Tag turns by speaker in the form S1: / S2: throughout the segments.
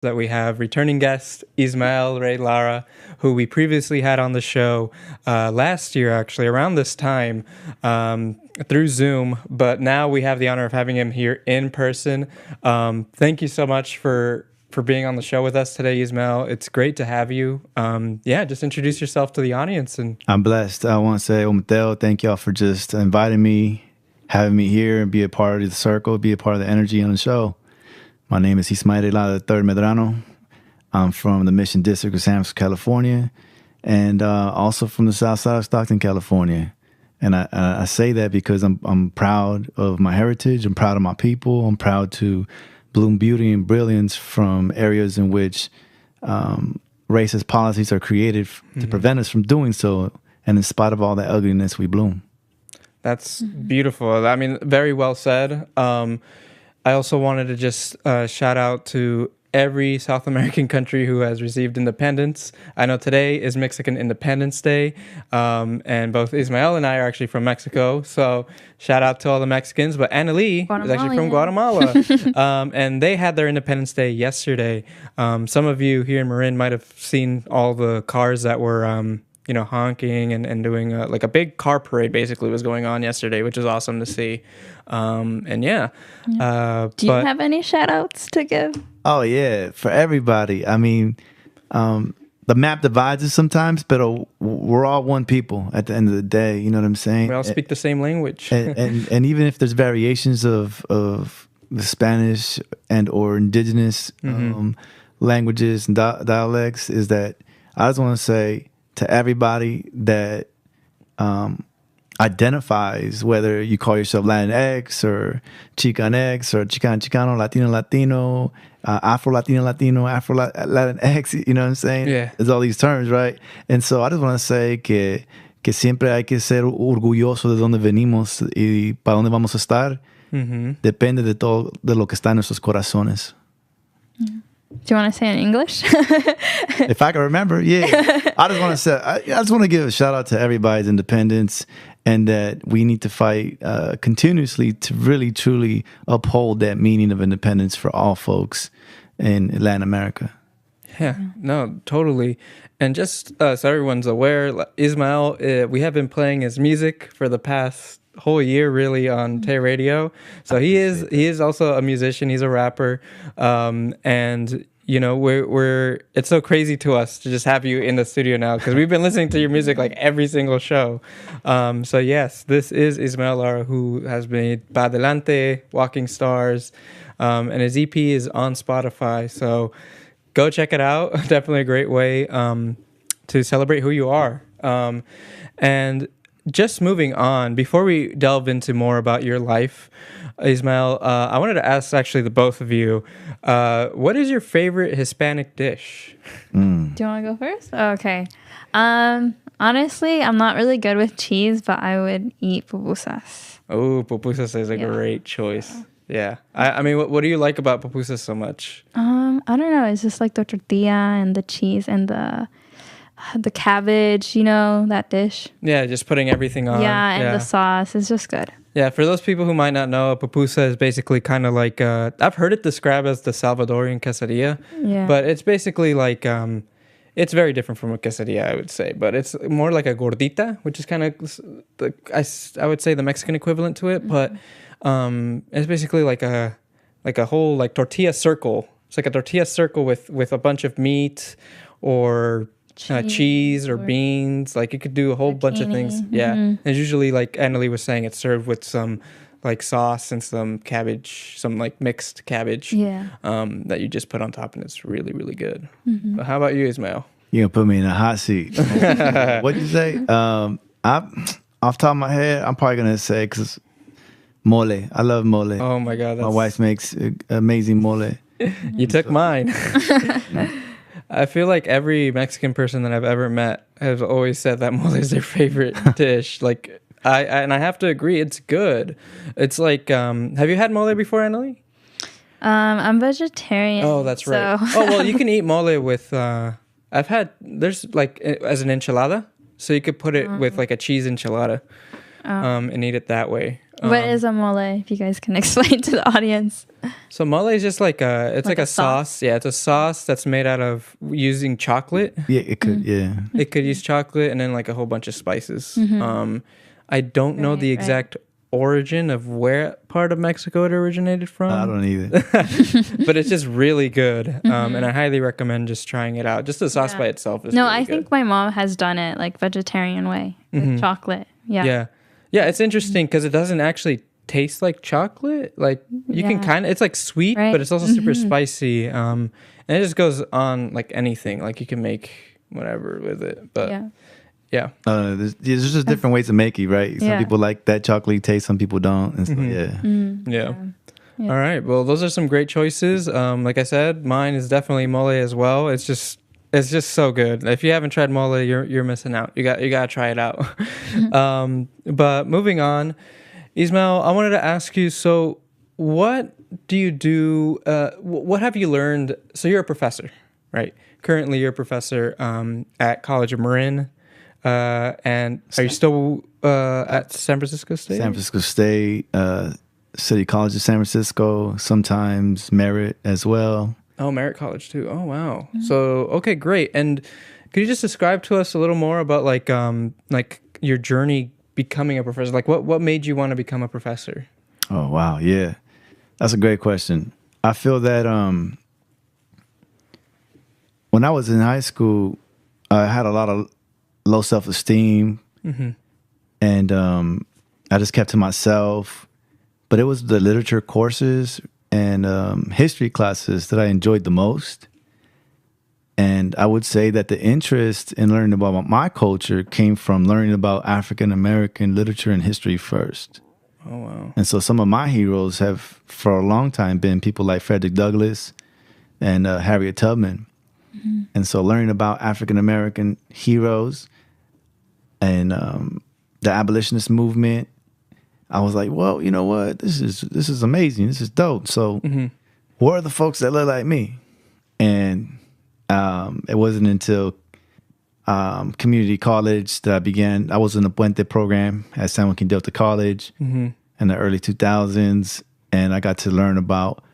S1: that we have returning guest Ismael Rey Lara, who we previously had on the show last year, actually, around this time through Zoom. But now we have the honor of having him here in person. Thank you so much for being on the show with us today, Ismael. It's great to have you. Just introduce yourself to the audience. And
S2: I'm blessed. I want to say, Mateo, thank y'all for just inviting me, having me here and be a part of the circle, be a part of the energy on the show. My name is Ismael Rey Laraon, III Medrano. I'm from the Mission District of San Francisco, California, and also from the south side of Stockton, California. And I say that because I'm proud of my heritage. I'm proud of my people. I'm proud to bloom beauty and brilliance from areas in which racist policies are created to prevent us from doing so. And in spite of all that ugliness, we bloom.
S1: That's beautiful. I mean, very well said. I also wanted to just shout out to every South American country who has received independence. I know today is Mexican Independence Day, and both Ismael and I are actually from Mexico, so shout out to all the Mexicans. But Annalie is actually from Guatemala, and they had their Independence Day yesterday. Some of you here in Marin might have seen all the cars that were honking and doing like a big car parade basically was going on yesterday, which is awesome to see. Do
S3: you have any shout outs to give?
S2: Oh yeah, for everybody. I mean, the map divides us sometimes, but we're all one people at the end of the day. You know what I'm saying?
S1: We all speak the same language.
S2: and even if there's variations of the Spanish and or indigenous languages and dialects, is that I just want to say to everybody that identifies, whether you call yourself Latinx or Chicanx or Chicano, Latino, Afro-Latino, Afro-Latinx, you know what I'm saying?
S1: Yeah.
S2: There's all these terms, right? And so I just want to say que siempre hay que ser orgulloso de donde venimos y para dónde vamos a estar. Depende de todo, de lo que está en nuestros corazones.
S3: Do you want to say in English?
S2: If I can remember, yeah. I just want to say, I just want to give a shout out to everybody's independence, and that we need to fight continuously to really, truly uphold that meaning of independence for all folks in Latin America.
S1: Yeah, no, totally. And just so everyone's aware, Ismael, we have been playing his music for the past whole year really on Tay Radio. So he is also a musician, he's a rapper, and we're it's so crazy to us to just have you in the studio now, because we've been listening to your music like every single show. So yes, this is Ismael Lara, who has made Pa Adelante, Walking Stars, and his EP is on Spotify, so go check it out. Definitely a great way to celebrate who you are. And just moving on, before we delve into more about your life, Ismael, I wanted to ask actually the both of you, what is your favorite Hispanic dish?
S3: Do you want to go first? Okay. Honestly, I'm not really good with cheese, but I would eat pupusas.
S1: Oh, pupusas is a great choice. Yeah. I mean, what do you like about pupusas so much?
S3: I don't know. It's just like the tortilla and the cheese and the cabbage, that dish.
S1: Yeah, just putting everything on.
S3: Yeah, and the sauce. It's just good.
S1: Yeah, for those people who might not know, a pupusa is basically kind of like, I've heard it described as the Salvadorian quesadilla. Yeah. But it's basically like, it's very different from a quesadilla, I would say. But it's more like a gordita, which is kind of, I would say, the Mexican equivalent to it. But it's basically like a whole like tortilla circle. It's like a tortilla circle with a bunch of meat or cheese or beans. Like you could do a whole bunch of things. Yeah. And usually, like Annalie was saying, it's served with some like sauce and some cabbage, some like mixed cabbage that you just put on top, and it's really, really good. But how about you, Ismael?
S2: You're going to put me in a hot seat. What'd you say? Off the top of my head, I'm probably going to say, because mole. I love mole.
S1: Oh my God.
S2: My wife makes amazing mole.
S1: You took mine. I feel like every Mexican person that I've ever met has always said that mole is their favorite dish. Like, I have to agree, it's good. It's like, have you had mole before, Annalie?
S3: I'm vegetarian.
S1: Oh, that's right. Oh, well, you can eat mole with, there's like as an enchilada. So you could put it with like a cheese enchilada and eat it that way.
S3: What is a mole? If you guys can explain to the audience.
S1: So mole is just like it's like a sauce. Yeah, it's a sauce that's made out of using chocolate.
S2: Yeah, it could. Yeah,
S1: it could use chocolate and then like a whole bunch of spices. I don't know the exact origin of where part of Mexico it originated from.
S2: I don't either.
S1: But it's just really good. And I highly recommend just trying it out. Just the sauce by itself is really good.
S3: Think my mom has done it like vegetarian way with chocolate. Yeah.
S1: Yeah, it's interesting because it doesn't actually taste like chocolate. Like you can kind of, it's like sweet, but it's also super spicy. And it just goes on like anything. Like you can make whatever with it. But yeah.
S2: There's just different ways to make it, right? Some people like that chocolatey taste, some people don't. And so,
S1: yeah. All right. Well, those are some great choices. Like I said, mine is definitely mole as well. It's just so good. If you haven't tried mole, you're missing out. You got to try it out. But moving on, Ismael, I wanted to ask you. So, what do you do? What have you learned? So, you're a professor, right? Currently, you're a professor at College of Marin. And are you still at San Francisco State?
S2: San Francisco State, City College of San Francisco, sometimes Merritt as well.
S1: Oh, Merritt College too. Oh, wow. So, okay, great. And could you just describe to us a little more about like your journey becoming a professor? Like what made you want to become a professor?
S2: Oh, wow. Yeah. That's a great question. I feel that when I was in high school, I had a lot of low self-esteem, and I just kept to myself. But it was the literature courses and history classes that I enjoyed the most. And I would say that the interest in learning about my culture came from learning about African American literature and history first.
S1: Oh, wow.
S2: And so some of my heroes have, for a long time, been people like Frederick Douglass and Harriet Tubman. And so learning about African American heroes and the abolitionist movement, I was like, well, you know what? This is amazing. This is dope. So where are the folks that look like me? And it wasn't until community college that I was in the Puente program at San Joaquin Delta College in the early 2000s. And I got to learn about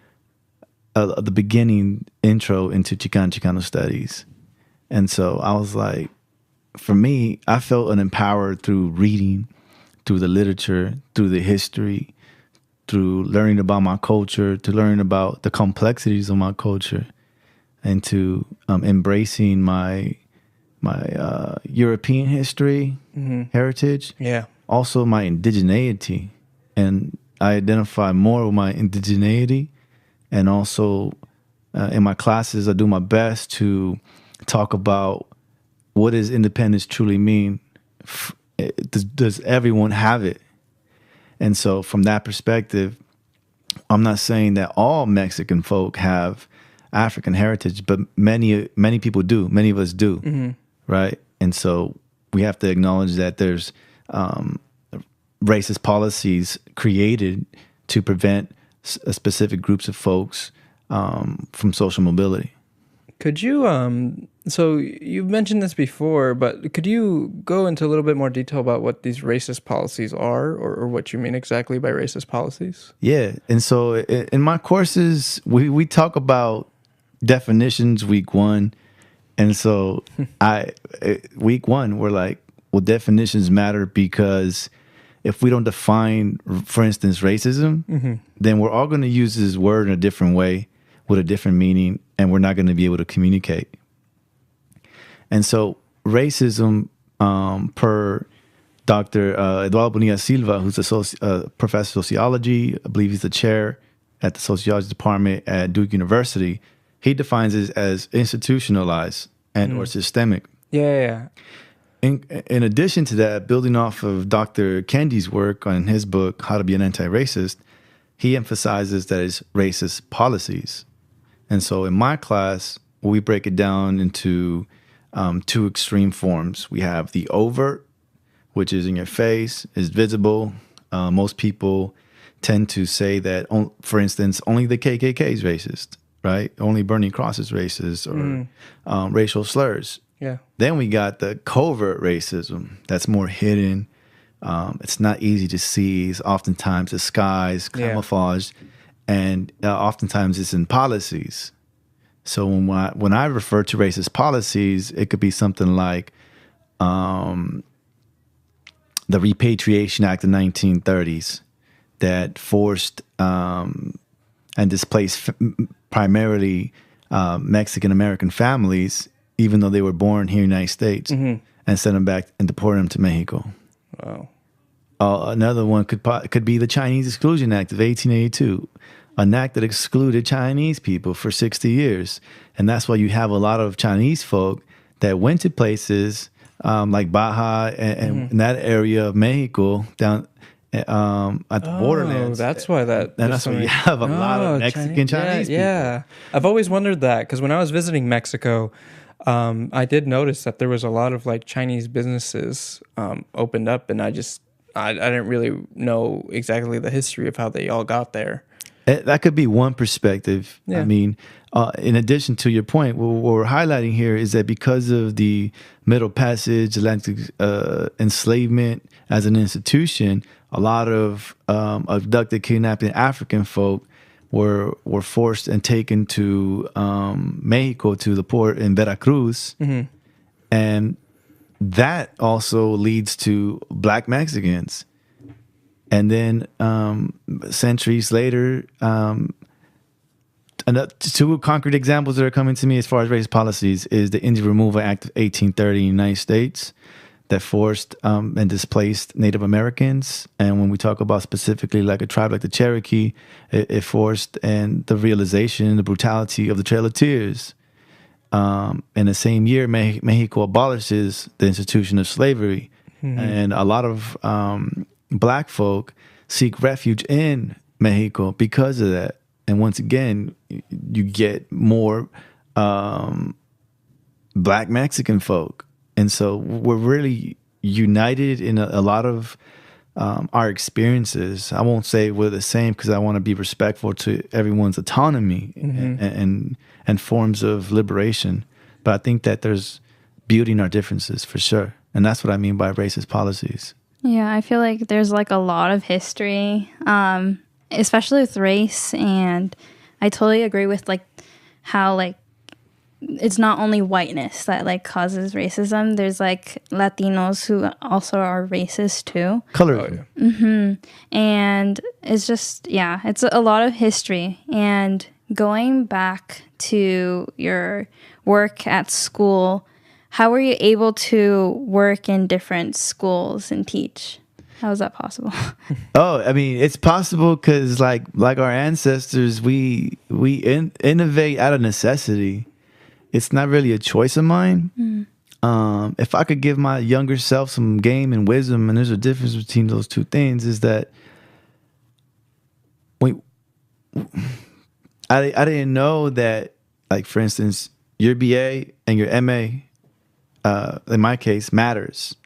S2: the beginning intro into Chicano studies. And so I was like, for me, I felt empowered through reading, through the literature, through the history, through learning about my culture, to learn about the complexities of my culture, and to embracing my European history, heritage.
S1: Yeah.
S2: Also my indigeneity. And I identify more with my indigeneity. And also in my classes, I do my best to talk about what does independence truly mean? Does everyone have it? And so from that perspective, I'm not saying that all Mexican folk have African heritage, but many people do. Many of us do, right? And so we have to acknowledge that there's racist policies created to prevent specific groups of folks from social mobility.
S1: Could you, so you've mentioned this before, but could you go into a little bit more detail about what these racist policies are, or what you mean exactly by racist policies?
S2: Yeah. And so in my courses, we talk about definitions week one. And so week one, we're like, well, definitions matter because if we don't define, for instance, racism, then we're all going to use this word in a different way with a different meaning, and we're not going to be able to communicate. And so racism, per Dr. Eduardo Bonilla Silva, who's a professor of sociology, I believe he's the chair at the sociology department at Duke University, he defines it as institutionalized and or systemic.
S1: Yeah.
S2: In addition to that, building off of Dr. Kendi's work on his book, How to Be an Anti-Racist, he emphasizes that it's racist policies. And so in my class, we break it down into two extreme forms. We have the overt, which is in your face, is visible. Most people tend to say that, for instance, only the KKK is racist, right? Only Burning Cross is racist, or racial slurs.
S1: Yeah.
S2: Then we got the covert racism that's more hidden, It's not easy to see. It's oftentimes disguised, camouflaged, and oftentimes it's in policies. So when I refer to racist policies, it could be something like the Repatriation Act of 1930s that forced and displaced primarily Mexican American families, even though they were born here in the United States, and sent them back and deported them to Mexico.
S1: Wow.
S2: Another one could be the Chinese Exclusion Act of 1882, an act that excluded Chinese people for 60 years. And that's why you have a lot of Chinese folk that went to places like Baja and in that area of Mexico down at the borderlands.
S1: That's why that.
S2: And that's why you have a lot of Mexican Chinese people.
S1: Yeah. I've always wondered that because when I was visiting Mexico, I did notice that there was a lot of like Chinese businesses opened up, and I didn't really know exactly the history of how they all got there.
S2: That could be one perspective.
S1: Yeah.
S2: I mean, in addition to your point, what we're highlighting here is that because of the Middle Passage, Atlantic enslavement as an institution, a lot of abducted, kidnapped African folk were forced and taken to Mexico, to the port in Veracruz. And that also leads to Black Mexicans. And then centuries later, two concrete examples that are coming to me as far as race policies is the Indian Removal Act of 1830 in the United States that forced and displaced Native Americans. And when we talk about specifically like a tribe like the Cherokee, it forced and the realization, the brutality of the Trail of Tears. In the same year, Mexico abolishes the institution of slavery. And a lot of Black folk seek refuge in Mexico because of that. And once again, you get more Black Mexican folk. And so we're really united in a lot of our experiences. I won't say we're the same because I want to be respectful to everyone's autonomy and forms of liberation. But I think that there's beauty in our differences for sure. And that's what I mean by racist policies.
S3: Yeah, I feel like there's like a lot of history, especially with race. And I totally agree with like how like it's not only whiteness that like causes racism. There's like Latinos who also are racist too.
S2: Color.
S3: And it's just, yeah, it's a lot of history. And going back to your work at school, how were you able to work in different schools and teach? How is that possible?
S2: Oh, I mean, it's possible because like our ancestors, we innovate out of necessity. It's not really a choice of mine. If I could give my younger self some game and wisdom, and there's a difference between those two things, is that I didn't know that, like, for instance, your BA and your MA, in my case, matters.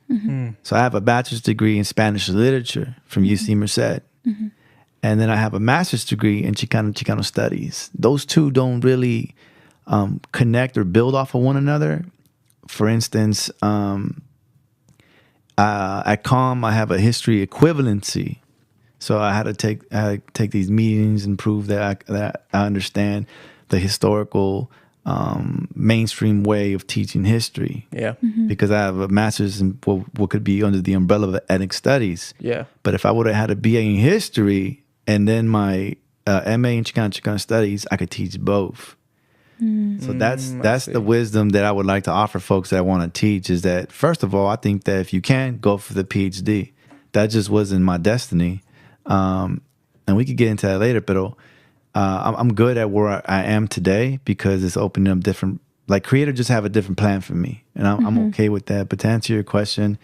S2: So I have a bachelor's degree in Spanish literature from UC Merced. And then I have a master's degree in Chicano studies. Those two don't really connect or build off of one another. For instance, at COM, I have a history equivalency. So I had to take these meetings and prove that I understand the historical mainstream way of teaching history. Yeah. Because I have a master's in what could be under the umbrella of ethnic studies. Yeah. But if I would have had a BA in history and then my MA in Chicano studies, I could teach both. So that's the wisdom that I would like to offer folks that want to teach, is that, first of all, I think that if you can, go for the PhD. That just wasn't my destiny. And we could get into that later, but I'm good at where I am today because it's opening up different, like, creator just have a different plan for me. And I'm okay with that. But to answer your question,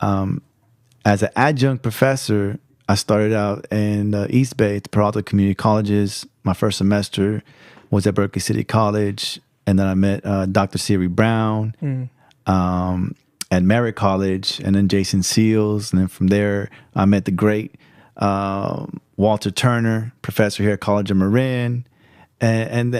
S2: as an adjunct professor, I started out in East Bay at the Peralta Community Colleges. My first semester was at Berkeley City College. And then I met Dr. Siri Brown at Merritt College, and then Jason Seals. And then from there, I met the great Walter Turner, professor here at College of Marin. And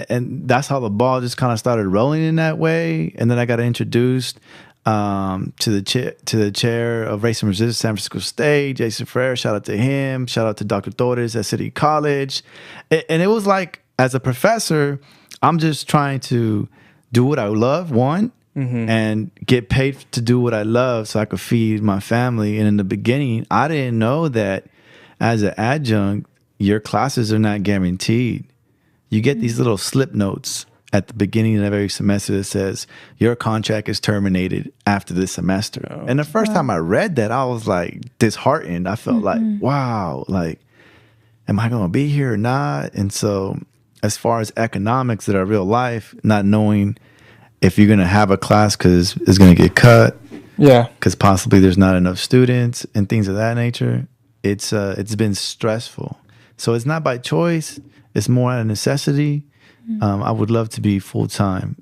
S2: that's how the ball just kind of started rolling in that way. And then I got introduced to the chair of race and resistance, San Francisco State, Jason Ferrer. Shout out to him. Shout out to Dr. Torres at City College. And it was like, as a professor, I'm just trying to do what I love, and get paid to do what I love so I could feed my family. And in the beginning, I didn't know that as an adjunct, your classes are not guaranteed. You get these little slip notes at the beginning of every semester that says your contract is terminated after this semester. Oh. And the first time I read that, I was like disheartened. I felt like, wow, like, am I going to be here or not? And so as far as economics that are real life, not knowing if you're going to have a class because it's going to get cut, because possibly there's not enough students and things of that nature, it's been stressful. So it's not by choice. It's more out of necessity. I would love to be full-time.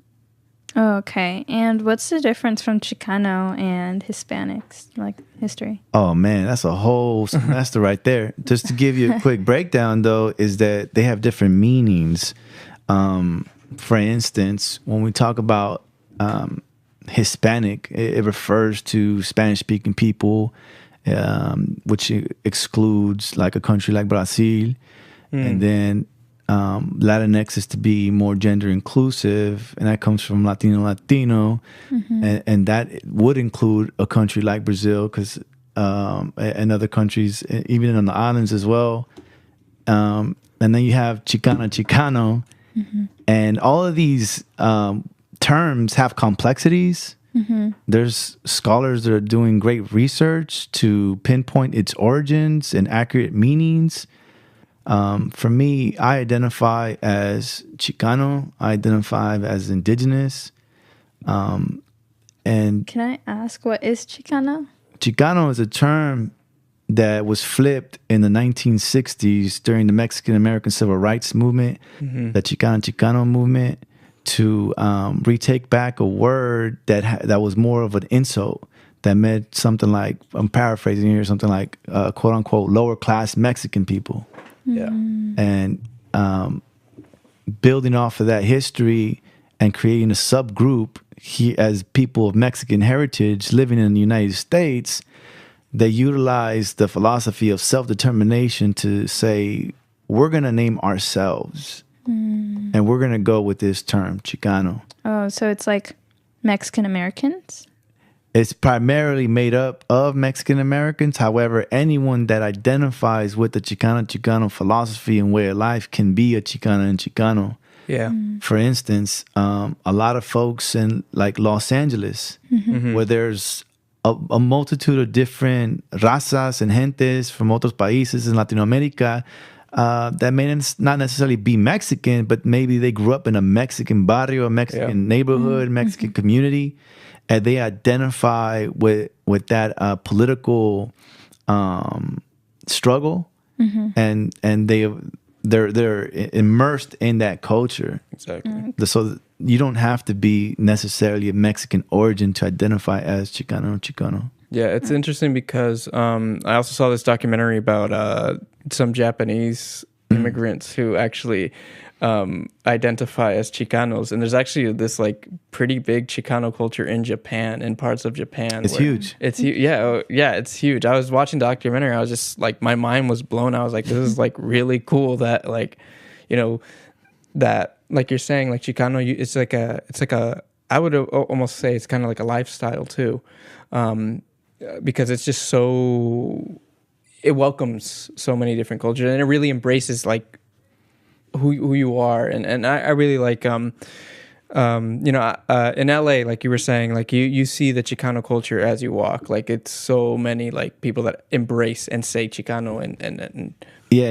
S3: Oh, okay. And what's the difference from Chicano and Hispanics, like history?
S2: Oh, man, that's a whole semester right there. Just to give you a quick breakdown, though, is that they have different meanings. For instance, when we talk about Hispanic, it refers to Spanish-speaking people, which excludes like a country like Brazil. And then Latinx is to be more gender inclusive, and that comes from Latino, and that would include a country like Brazil, because and other countries, even on the islands as well. And then you have Chicano, and all of these terms have complexities. There's scholars that are doing great research to pinpoint its origins and accurate meanings. For me, I identify as Chicano. I identify as indigenous. And
S3: can I ask, what is Chicano?
S2: Chicano is a term that was flipped in the 1960s during the Mexican American Civil Rights Movement, the Chicano movement, to retake back a word that was more of an insult, that meant something like, I'm paraphrasing here, something like quote unquote lower class Mexican people. And building off of that history and creating a subgroup as people of Mexican heritage living in the United States, they utilize the philosophy of self-determination to say, we're going to name ourselves and we're going to go with this term, Chicano.
S3: Oh, so it's like Mexican Americans?
S2: It's primarily made up of Mexican Americans. However, anyone that identifies with the Chicano philosophy and way of life can be a Chicana and Chicano.
S1: Yeah.
S2: For instance, a lot of folks in like Los Angeles, where there's a multitude of different razas and gentes from otros países in Latin America that may not necessarily be Mexican, but maybe they grew up in a Mexican barrio, a Mexican neighborhood, Mexican community. And they identify with that political struggle, and they're immersed in that culture.
S1: Exactly.
S2: So you don't have to be necessarily a Mexican origin to identify as Chicano.
S1: Yeah, it's interesting because I also saw this documentary about some Japanese immigrants who actually identify as Chicanos, and there's actually this like pretty big Chicano culture in Japan, in parts of Japan.
S2: It's huge.
S1: It's it's huge. I was watching the documentary. I was just like, my mind was blown. I was like, this is like really cool that, like, you know, that, like you're saying, like Chicano, it's like a I would almost say it's kind of like a lifestyle too, because it's just it welcomes so many different cultures, and it really embraces like who you are. And I really like in LA, like you were saying, like you see the Chicano culture as you walk. Like it's so many like people that embrace and say Chicano and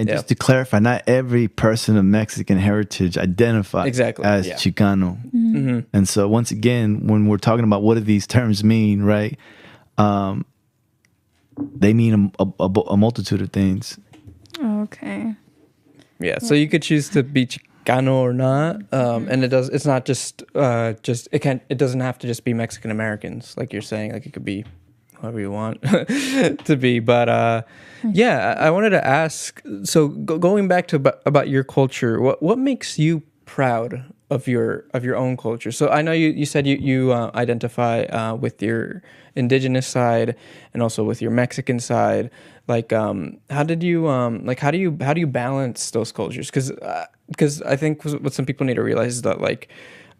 S2: just to clarify, not every person of Mexican heritage identifies as Chicano. And so once again, when we're talking about what do these terms mean, right? They mean a multitude of things.
S3: Okay.
S1: Yeah, so you could choose to be Chicano or not, and it's not just it doesn't have to just be Mexican Americans, like you're saying. Like it could be whoever you want to be. But I wanted to ask. So going back to about your culture, what makes you proud your own culture. So I know you said you identify with your indigenous side and also with your Mexican side. Like how do you balance those cultures? Because I think what some people need to realize is that like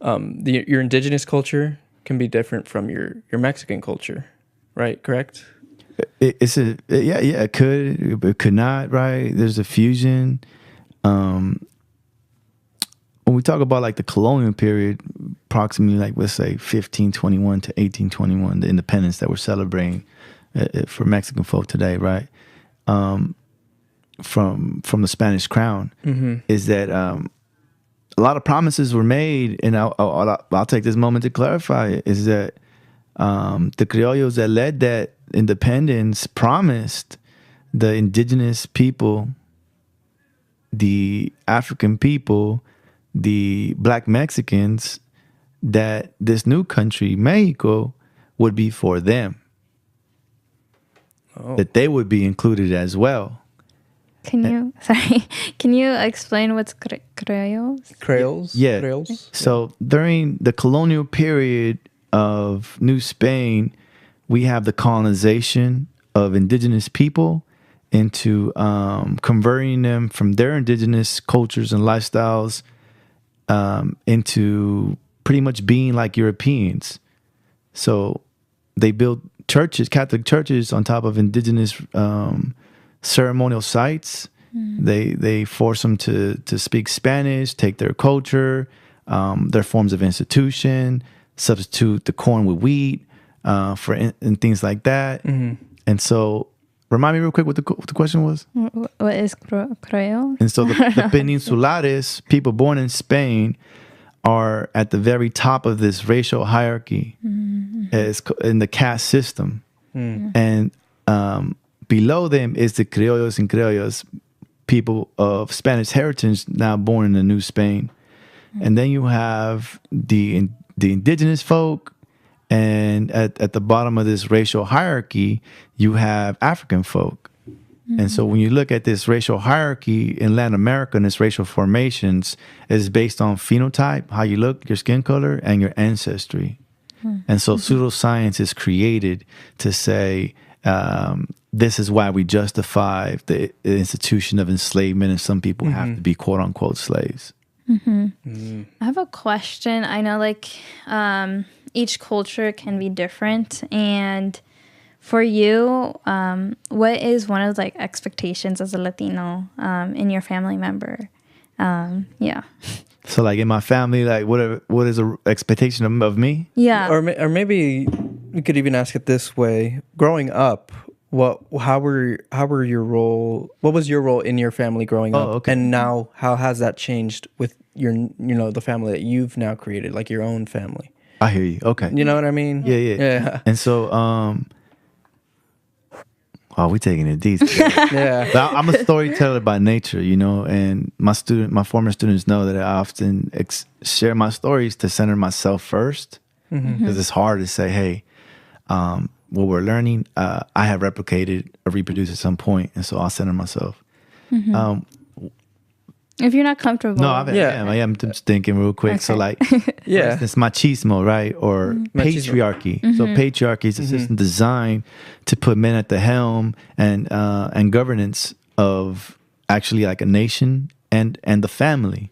S1: your indigenous culture can be different from your Mexican culture, right? Correct?
S2: It could not, right? There's a fusion. When we talk about like the colonial period, approximately like let's say 1521 to 1821, the independence that we're celebrating for Mexican folk today, right? From the Spanish crown, is that a lot of promises were made, and I'll take this moment to clarify it, is that the criollos that led that independence promised the indigenous people, the African people, the Black Mexicans, that this new country, Mexico, would be for them. Oh. That they would be included as well.
S3: Can you explain what's criollos?
S1: Creoles?
S2: Yeah.
S1: Creoles?
S2: So during the colonial period of New Spain, we have the colonization of indigenous people into converting them from their indigenous cultures and lifestyles into pretty much being like Europeans. So they built churches, Catholic churches, on top of indigenous ceremonial sites. They force them to speak Spanish, take their culture, their forms of institution, substitute the corn with wheat and things like that. And so, remind me real quick what the question was.
S3: What is Creole?
S2: And so the Peninsulares, people born in Spain, are at the very top of this racial hierarchy in the caste system. And below them is the criollos and criollas, people of Spanish heritage now born in the New Spain. And then you have the indigenous folk, and at the bottom of this racial hierarchy, you have African folk. And so when you look at this racial hierarchy in Latin America and its racial formations, it's based on phenotype, how you look, your skin color, and your ancestry. And so pseudoscience is created to say, this is why we justify the institution of enslavement, and some people have to be quote unquote slaves.
S3: I have a question. I know like each culture can be different, and for you, what is one of like expectations as a Latino in your family member? Yeah.
S2: So like in my family, like what is an expectation of me?
S3: Yeah.
S1: Or maybe we could even ask it this way: growing up, how were your role? What was your role in your family growing up?
S2: Okay.
S1: And now, how has that changed with your the family that you've now created, like your own family?
S2: I hear you. Okay.
S1: You know what I mean?
S2: Yeah. And so, we taking it deep.
S1: Yeah.
S2: But I'm a storyteller by nature, and my former students know that I often share my stories to center myself first, because it's hard to say, hey, what we're learning, I have replicated or reproduced at some point, and so I'll center myself.
S3: If you're not comfortable.
S2: No, I am just thinking real quick. Okay. So like, for instance, machismo, right? Or patriarchy. So patriarchy is a system designed to put men at the helm and governance of actually like a nation and the family.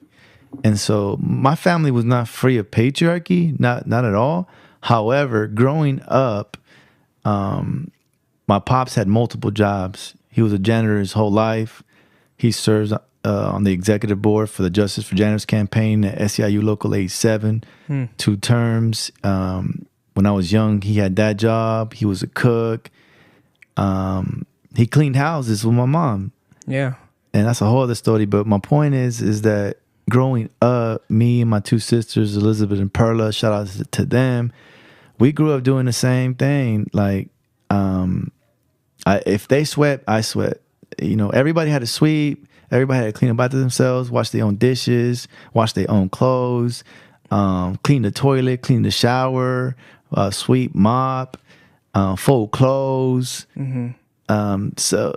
S2: And so my family was not free of patriarchy, not at all. However, growing up, my pops had multiple jobs. He was a janitor his whole life. He serves on the executive board for the Justice for Janitors campaign at SEIU Local 87, 2 terms. When I was young, he had that job. He was a cook. He cleaned houses with my mom.
S1: Yeah.
S2: And that's a whole other story. But my point is that growing up, me and my 2 sisters, Elizabeth and Perla, shout out to them, we grew up doing the same thing. Like, if they swept, I swept. Everybody had to sweep. Everybody had to clean up after themselves, wash their own dishes, wash their own clothes, clean the toilet, clean the shower, sweep, mop, fold clothes. So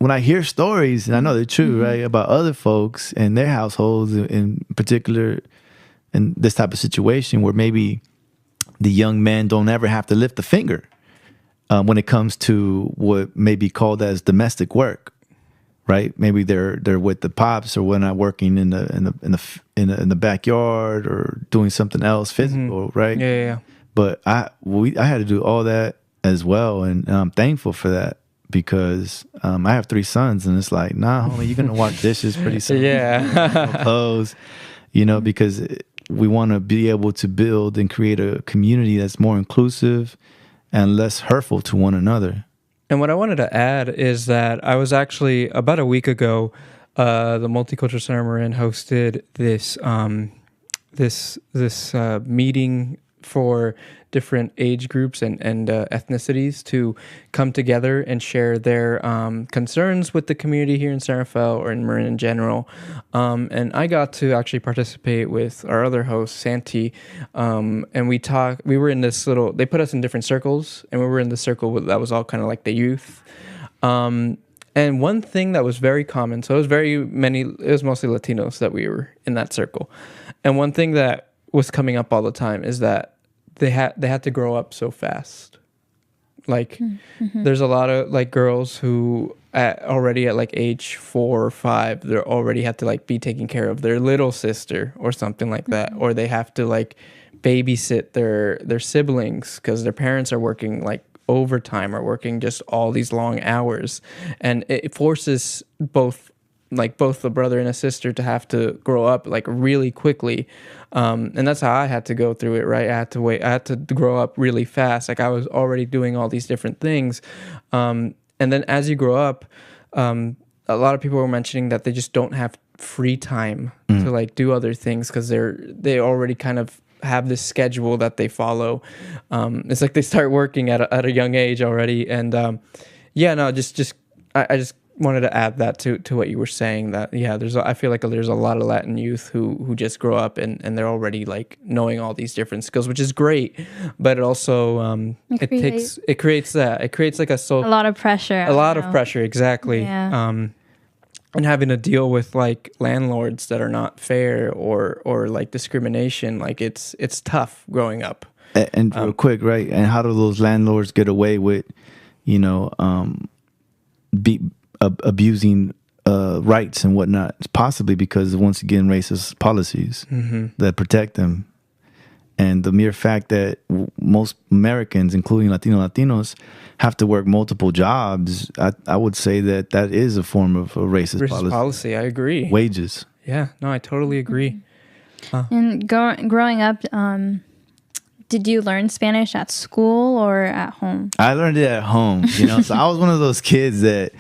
S2: when I hear stories, and I know they're true, right, about other folks and their households in particular, in this type of situation where maybe the young men don't ever have to lift a finger when it comes to what may be called as domestic work, right? Maybe they're with the pops, or we're not working in the backyard or doing something else physical, right?
S1: Yeah.
S2: But I had to do all that as well, and I'm thankful for that because I have 3 sons, and it's like, nah, homie, you're gonna wash dishes pretty soon.
S1: Yeah.
S2: Clothes, because we want to be able to build and create a community that's more inclusive and less hurtful to one another.
S1: And what I wanted to add is that I was actually, about a week ago, the Multicultural Center Marin hosted this meeting for different age groups and ethnicities to come together and share their concerns with the community here in San Rafael or in Marin in general. And I got to actually participate with our other host, Santi, and we were in this they put us in different circles, and we were in the circle that was all kind of like the youth. And one thing that was very common, so it was mostly Latinos that we were in that circle. And one thing that was coming up all the time is that they had to grow up so fast. Like there's a lot of like girls who already at like age 4 or 5, they already have to like be taking care of their little sister or something like that, or they have to like babysit their siblings because their parents are working like overtime or working just all these long hours, and it forces both the brother and a sister to have to grow up like really quickly. And that's how I had to go through it, right? I had to grow up really fast. Like I was already doing all these different things. And then as you grow up, a lot of people were mentioning that they just don't have free time to like do other things because they already kind of have this schedule that they follow. It's like they start working at a young age already. And I just wanted to add that to what you were saying, that I feel like there's a lot of Latin youth who just grow up and they're already like knowing all these different skills, which is great, but it also it creates like a lot of pressure, exactly. And having to deal with like landlords that are not fair or like discrimination, like it's tough growing up.
S2: And real quick, right? And how do those landlords get away with abusing rights and whatnot? It's possibly because of, once again, racist policies that protect them. And the mere fact that most Americans, including Latinos, have to work multiple jobs, I would say that is a form of a racist policy.
S1: I agree.
S2: Wages.
S1: Yeah, no, I totally agree.
S3: And growing up, did you learn Spanish at school or at home?
S2: I learned it at home, So I was one of those kids that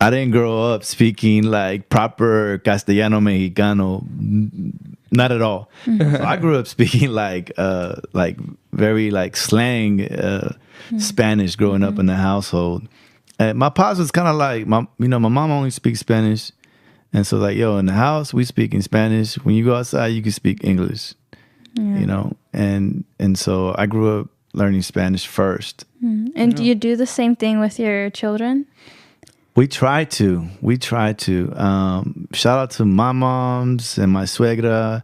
S2: I didn't grow up speaking like proper Castellano Mexicano, not at all. So I grew up speaking like very like slang Spanish growing up in the household. And my pops was kind of like my mom only speaks Spanish, and so like in the house we speak in Spanish. When you go outside, you can speak English, and so I grew up learning Spanish first.
S3: And do you do the same thing with your children?
S2: We try to. Shout out to my moms and my suegra,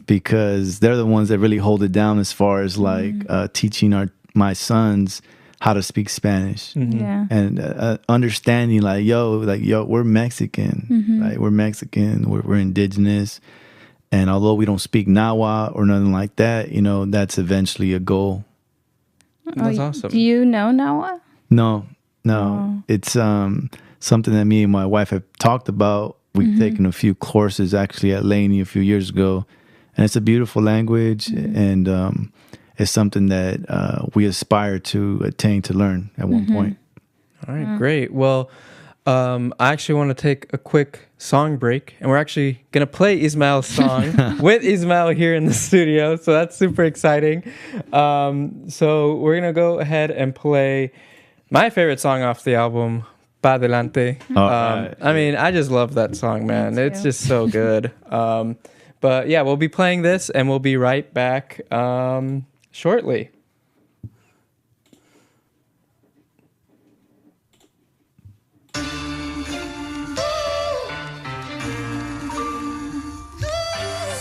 S2: because they're the ones that really hold it down as far as like teaching my sons how to speak Spanish. And understanding like, we're Mexican, right? We're Mexican, we're indigenous. And although we don't speak Nahuatl or nothing like that, that's eventually a goal.
S1: That's awesome.
S3: Do you know Nahuatl?
S2: No. Oh. It's something that me and my wife have talked about. We've taken a few courses actually at Laney a few years ago, and it's a beautiful language, and it's something that we aspire to attain to learn at one point.
S1: All right, great. Well, I actually want to take a quick song break, and we're actually going to play Ismael's song with Ismael here in the studio, so that's super exciting. So we're going to go ahead and play my favorite song off the album, Pa Adelante. I mean, I just love that song, man. It's just so good. But yeah, we'll be playing this, and we'll be right back shortly.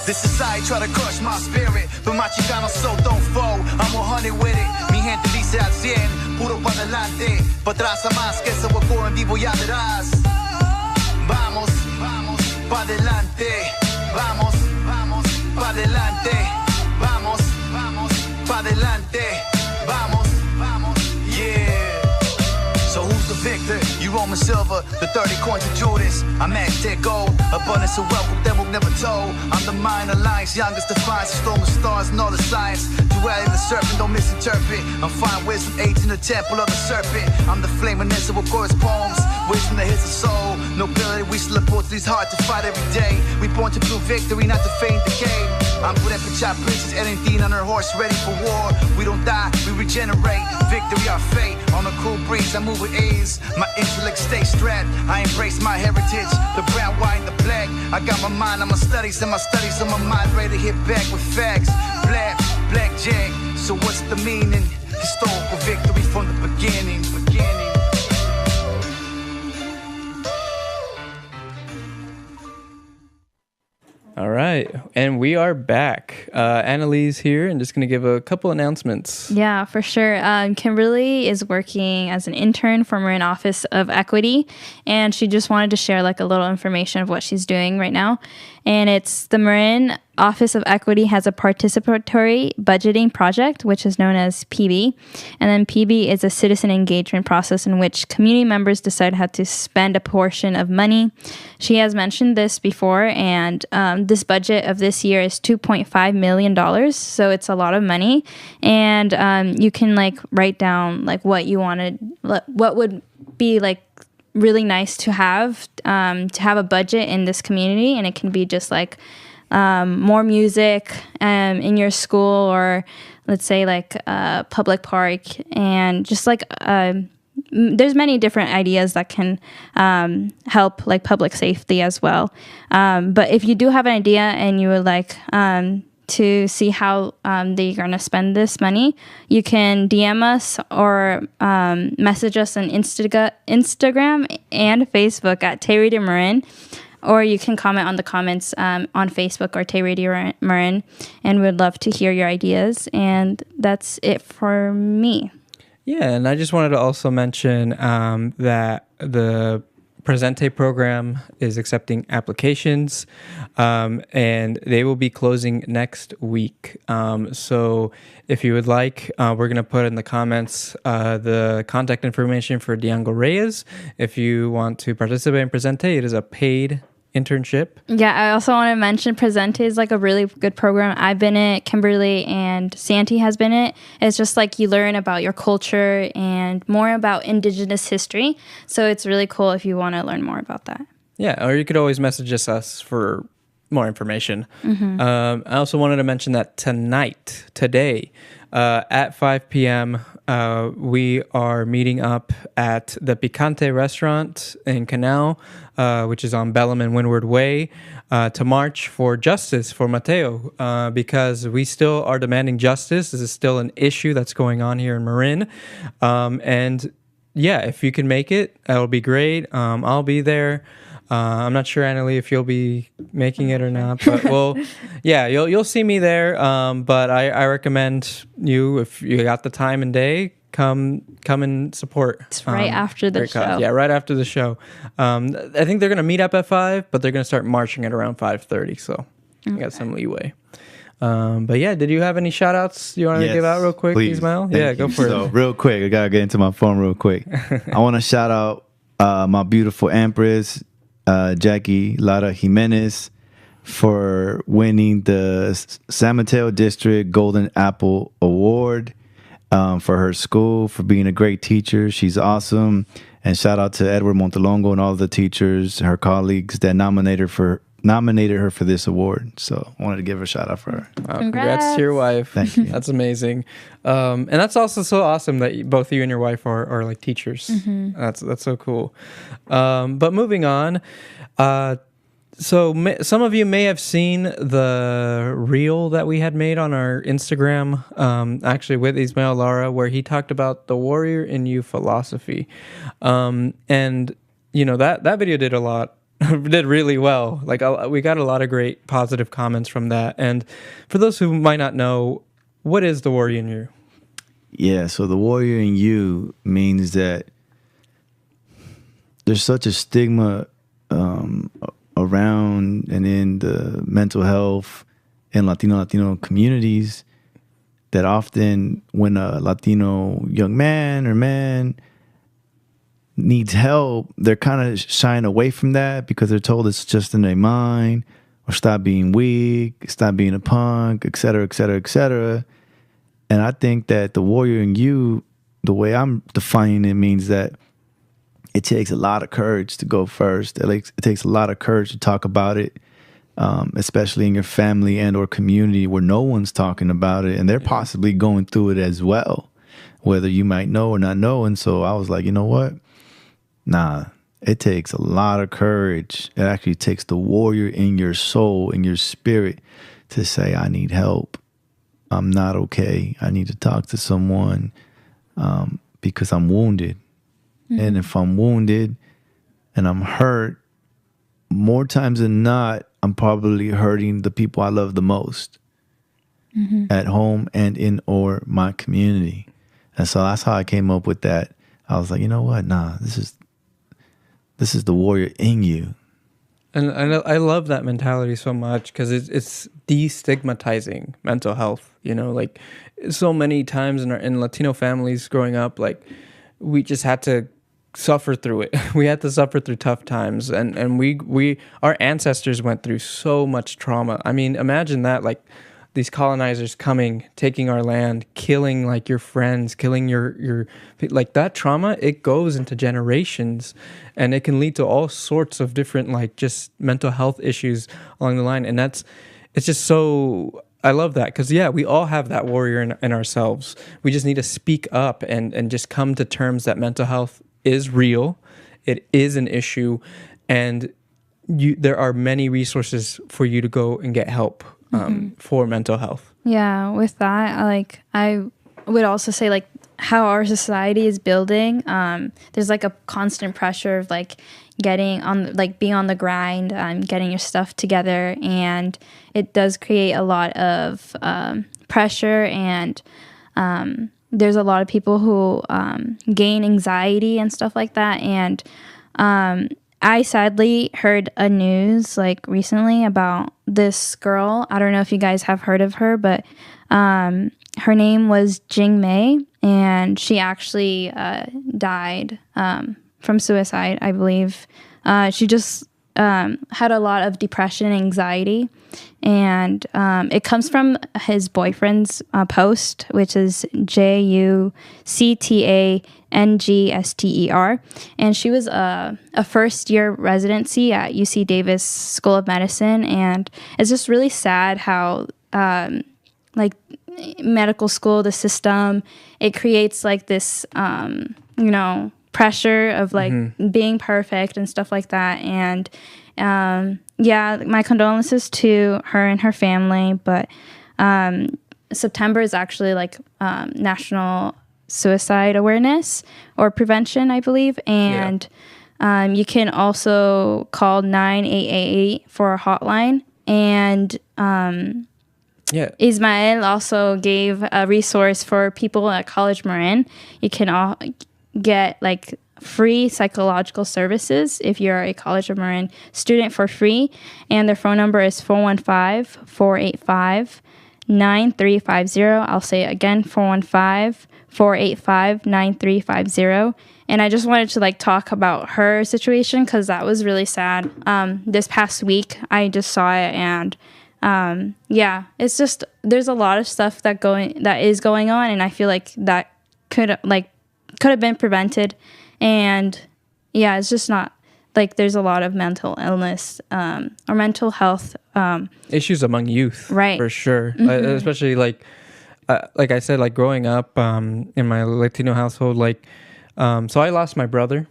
S4: This society try to crush my spirit, but my chicano soul don't fold. I'm 100 with it. Mi gente dice al 100, puro pa' adelante. Pa' atrás a más, que se hueco en vivo y atrás. Vamos, vamos, pa' adelante. Vamos, vamos, pa' adelante. Vamos, vamos, pa' adelante. Vamos, vamos, yeah. So who's the victor? You Roman silver, the 30 coins of Judas. I'm Aztec gold, abundance of wealth that we've never told. I'm the mind alliance, youngest defiance, storm of stars and all the science. Duality of the serpent, don't misinterpret. I'm fine wisdom, age in the temple of the serpent. I'm the flaminess of chorus poems, wisdom that hits the soul. Nobility, we still oppose these hard to fight every day. We born to prove victory, not to feign decay. I'm good at Pachá princess, anything on her horse, ready for war. We don't die, we regenerate. Victory, our fate. On a cool breeze, I move with ease. My intellect stays strapped. I embrace my heritage, the brown, white, and the black. I got my mind on my studies, and my studies on my mind, ready to hit back with facts. Blackjack. So what's the meaning? Historical victory from the beginning.
S1: All right, and we are back. Annalise here, and just going to give a couple announcements.
S3: Yeah, for sure. Kimberly is working as an intern for Marin Office of Equity, and she just wanted to share like a little information of what she's doing right now. And it's the Marin Office of Equity has a participatory budgeting project, which is known as PB. And then PB is a citizen engagement process in which community members decide how to spend a portion of money. She has mentioned this before, and this budget of this year is $2.5 million. So it's a lot of money. And you can like write down like what you wanted, what would be like really nice to have a budget in this community. And it can be just like more music in your school, or let's say like a public park, and just like there's many different ideas that can help like public safety as well. But if you do have an idea and you would like to see how they're going to spend this money, you can DM us or message us on Instagram and Facebook at Tay Radio Marin, or you can comment on the comments on Facebook or Tay Radio Marin, and we'd love to hear your ideas. And that's it for me.
S1: Yeah, and I just wanted to also mention that the Presente program is accepting applications, and they will be closing next week. So if you would like, we're going to put in the comments the contact information for Diango Reyes. If you want to participate in Presente, it is a paid internship.
S3: Yeah, I also want to mention Presente is like a really good program. I've been in it, Kimberly and Santi has been in it. It's just like you learn about your culture and more about indigenous history. So it's really cool if you want to learn more about that.
S1: Yeah, or you could always message us for more information.
S3: Mm-hmm.
S1: I also wanted to mention that today, at 5 p.m., we are meeting up at the Picante restaurant in Canal, which is on Bellum and Windward Way, to march for justice for Mateo, because we still are demanding justice. This is still an issue that's going on here in Marin. And yeah, if you can make it, that'll be great. I'll be there. I'm not sure, Annalie, if you'll be making it or not, but well, yeah, you'll see me there. But I recommend you, if you got the time and day, come and support.
S3: It's right after the show.
S1: Yeah, right after the show. I think they're gonna meet up at 5, but they're gonna start marching at around 5:30. So you got some leeway. But yeah, did you have any shout outs you want to give out real quick,
S2: please.
S1: Ismael? Yeah, go for
S2: So
S1: it.
S2: real quick, I gotta get into my phone real quick. I want to shout out my beautiful Empress, Jackie Lara Jimenez, for winning the San Mateo District Golden Apple Award for her school, for being a great teacher. She's awesome. And shout out to Edward Montelongo and all the teachers, her colleagues that nominated her for this award. So I wanted to give her a shout out for her.
S1: Wow, congrats to your wife.
S2: Thank you.
S1: That's amazing. And that's also so awesome that both you and your wife are like teachers.
S3: Mm-hmm.
S1: That's so cool. But moving on, some of you may have seen the reel that we had made on our Instagram, actually with Ismael Lara, where he talked about the warrior in you philosophy. And you know, that video did a lot did really well. Like we got a lot of great positive comments from that. And for those who might not know, what is the warrior in you?
S2: Yeah, so the warrior in you means that there's such a stigma around and in the mental health and Latino communities that often when a Latino young man or man needs help, they're kind of shying away from that because they're told it's just in their mind, or stop being weak, stop being a punk, et cetera, et cetera, et cetera. And I think that the warrior in you, the way I'm defining it, means that it takes a lot of courage to go first. It takes a lot of courage to talk about it, especially in your family and or community where no one's talking about it and they're possibly going through it as well, whether you might know or not know. And so I was like, you know what? Nah, it takes a lot of courage. It actually takes the warrior in your soul, in your spirit, to say, I need help. I'm not okay. I need to talk to someone because I'm wounded. Mm-hmm. And if I'm wounded and I'm hurt, more times than not, I'm probably hurting the people I love the most at home and in or my community. And so that's how I came up with that. I was like, you know what? Nah, this is the warrior in you.
S1: And I love that mentality so much because it's destigmatizing mental health. You know, like so many times in Latino families growing up, like we just had to suffer through it. We had to suffer through tough times, and we our ancestors went through so much trauma. I mean, imagine that, like these colonizers coming, taking our land, killing like your friends, killing your like that trauma, it goes into generations and it can lead to all sorts of different like just mental health issues along the line. And it's just so, I love that because yeah, we all have that warrior in ourselves. We just need to speak up and just come to terms that mental health is real. It is an issue, and there are many resources for you to go and get help for mental health.
S3: Yeah, with that, like I would also say like how our society is building. There's like a constant pressure of like getting on, like being on the grind, getting your stuff together, and it does create a lot of pressure, and there's a lot of people who gain anxiety and stuff like that. And I sadly heard a news like recently about this girl. I don't know if you guys have heard of her, but her name was Jing Mei, and she actually died from suicide, I believe. She just had a lot of depression and anxiety, and it comes from his boyfriend's post, which is JUCTANGSTER, and she was a first-year residency at UC Davis School of Medicine, and it's just really sad how like medical school, the system, it creates like this pressure of like being perfect and stuff like that. And yeah, my condolences to her and her family. But September is actually like National Suicide Awareness or Prevention, I believe. And you can also call 9888 for a hotline. And Ismael also gave a resource for people at College Marin. You can all get like free psychological services if you're a College of Marin student for free, and their phone number is 415-485-9350. I'll say it again, 415-485-9350. And I just wanted to like talk about her situation because that was really sad. This past week I just saw it, and it's just, there's a lot of stuff that is going on, and I feel like that could have been prevented. And yeah, it's just not like there's a lot of mental illness or mental health
S1: issues among youth,
S3: right?
S1: For sure. Especially like I said, like growing up in my Latino household, like so I lost my brother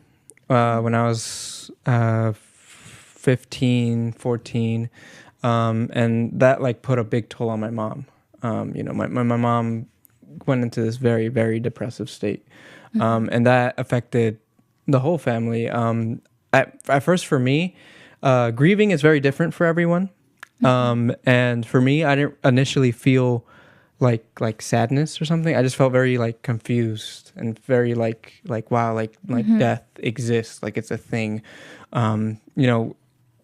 S1: when I was 15, 14, and that like put a big toll on my mom. My mom went into this very, very depressive state. And that affected the whole family. At first for me, grieving is very different for everyone. And for me, I didn't initially feel like sadness or something. I just felt very like confused and very like wow, like death exists, like it's a thing.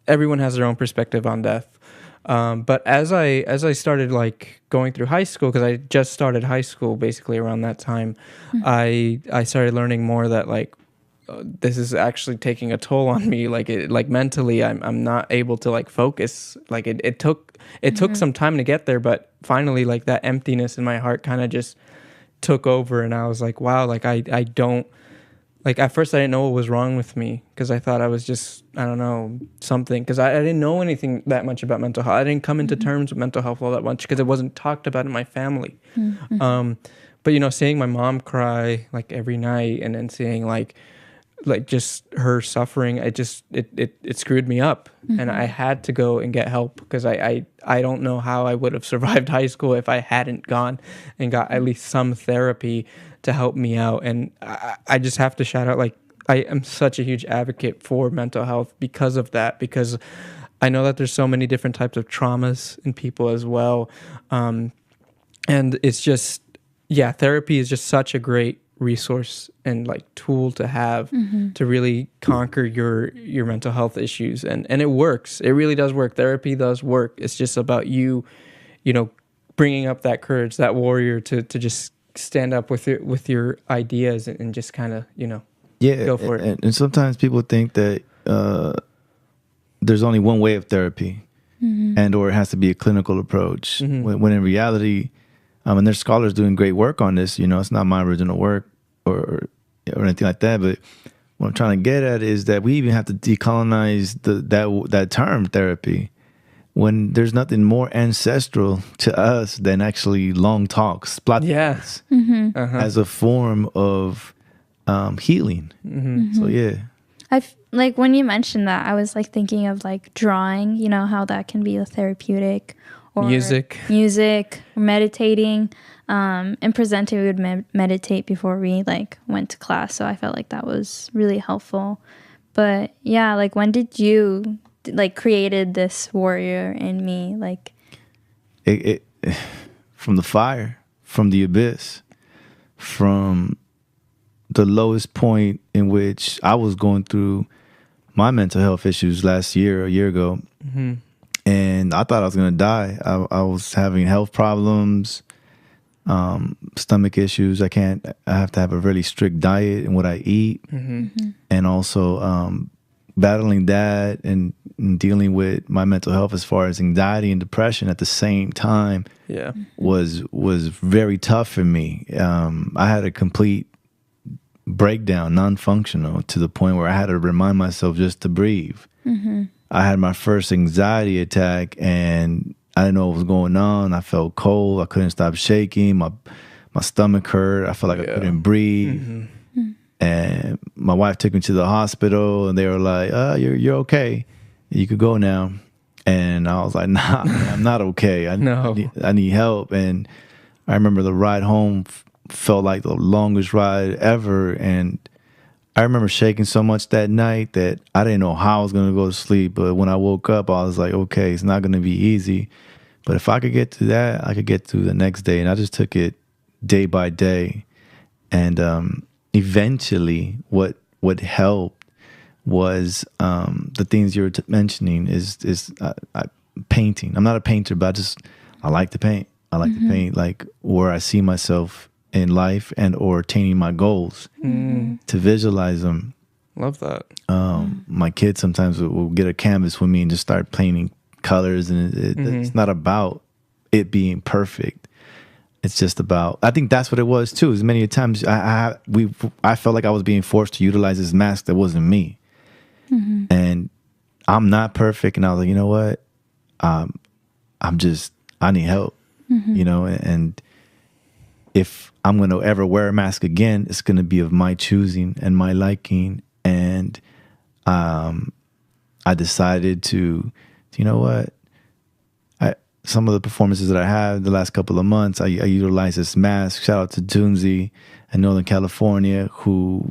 S1: Everyone has their own perspective on death. But as I started like going through high school, because I just started high school basically around that time, I started learning more that like this is actually taking a toll on me. Like mentally, I'm not able to like focus. Like it took some time to get there, but finally like that emptiness in my heart kind of just took over, and I was like, wow, like I don't. Like, at first, I didn't know what was wrong with me because I thought I was just, I don't know, something. Because I didn't know anything that much about mental health. I didn't come into terms with mental health all that much because it wasn't talked about in my family. But, seeing my mom cry, like, every night and then seeing, like just her suffering, it screwed me up. And I had to go and get help because I don't know how I would have survived high school if I hadn't gone and got at least some therapy to help me out. And I just have to shout out, like, I am such a huge advocate for mental health because of that, because I know that there's so many different types of traumas in people as well. And it's just, therapy is just such a great resource and like tool to have to really conquer your mental health issues. And it works. It really does work. Therapy does work. It's just about you bringing up that courage, that warrior to just stand up with your ideas and just kind of go for it.
S2: And sometimes people think that there's only one way of therapy, and or it has to be a clinical approach, when in reality, and there's scholars doing great work on this. It's not my original work or anything like that, but what I'm trying to get at is that we even have to decolonize that term therapy, when there's nothing more ancestral to us than actually long talks, pláticas, as a form of healing. So
S3: like when you mentioned that, I was like thinking of like drawing, how that can be a therapeutic, or music, or meditating. And presenting, we would meditate before we like went to class, so I felt like that was really helpful. But like when did you like created this warrior in me? Like
S2: it from the fire, from the abyss, from the lowest point in which I was going through my mental health issues a year ago. And I thought I was going to die. I was having health problems, stomach issues. I have to have a really strict diet in what I eat. And also battling that and dealing with my mental health as far as anxiety and depression at the same time was very tough for me. I had a complete breakdown, non-functional, to the point where I had to remind myself just to breathe. I had my first anxiety attack and I didn't know what was going on. I felt cold. I couldn't stop shaking. My stomach hurt. I felt like I couldn't breathe. And my wife took me to the hospital and they were like, you're okay. You could go now. And I was like, nah, I'm not okay. I need help. And I remember the ride home felt like the longest ride ever. And I remember shaking so much that night that I didn't know how I was going to go to sleep. But when I woke up, I was like, okay, it's not going to be easy. But if I could get through that, I could get through the next day. And I just took it day by day. And eventually what helped was the things you were mentioning is painting. I'm not a painter, but I like to paint. I like to paint like where I see myself in life and or attaining my goals, to visualize them.
S1: Love that.
S2: My kids sometimes will get a canvas with me and just start painting colors, and it's not about it being perfect. It's just about, I think that's what it was too. As many times I felt like I was being forced to utilize this mask that wasn't me, and I'm not perfect. And I was like, you know what, I need help, and if I'm going to ever wear a mask again, it's going to be of my choosing and my liking. And I decided to, you know what, some of the performances that I had the last couple of months, I utilized this mask. Shout out to Tunzi in Northern California, who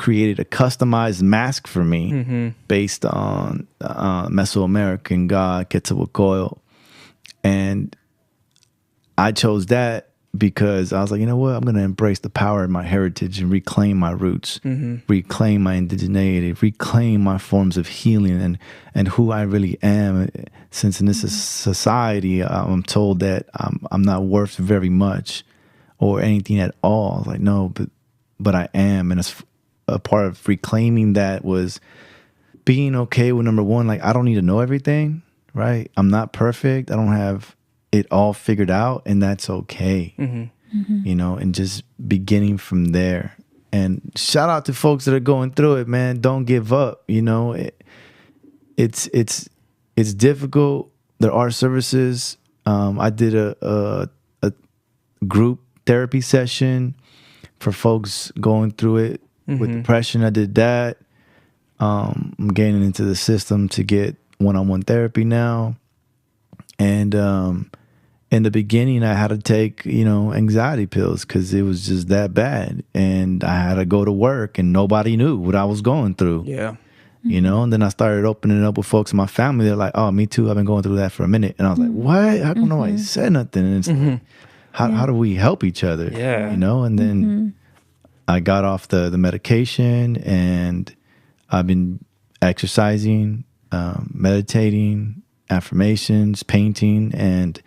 S2: created a customized mask for me based on Mesoamerican god Quetzalcoatl. And I chose that because I was like, you know what? I'm going to embrace the power of my heritage and reclaim my roots, reclaim my indigeneity, reclaim my forms of healing and who I really am. Since in this society, I'm told that I'm not worth very much or anything at all. I was like, no, but I am. And it's a part of reclaiming that was being okay with, number one, like, I don't need to know everything, right? I'm not perfect. I don't have it all figured out, and that's okay. You know, and just beginning from there. And shout out to folks that are going through it, man. Don't give up. You know, it's difficult. There are services. I did a group therapy session for folks going through it with depression. I did that. I'm getting into the system to get one-on-one therapy now. And in the beginning, I had to take, you know, anxiety pills because it was just that bad. And I had to go to work and nobody knew what I was going through.
S1: Yeah.
S2: You know, and then I started opening up with folks in my family. They're like, oh, me too. I've been going through that for a minute. And I was like, what? How come nobody said nothing? And it's like, how do we help each other?
S1: Yeah.
S2: You know, and then I got off the medication and I've been exercising, meditating, affirmations, painting, and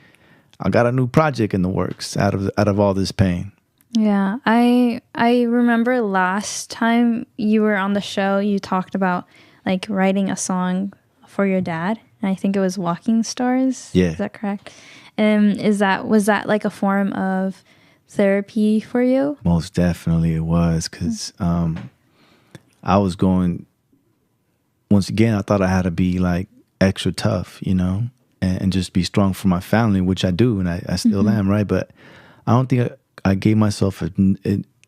S2: I got a new project in the works out of all this pain.
S3: Yeah, I remember last time you were on the show, you talked about like writing a song for your dad, and I think it was Walking Stars.
S2: Yeah.
S3: Is that correct? Was that like a form of therapy for you?
S2: Most definitely it was, because I was going, once again, I thought I had to be like extra tough, you know, and just be strong for my family, which I do, and I still am, right? But I don't think I gave myself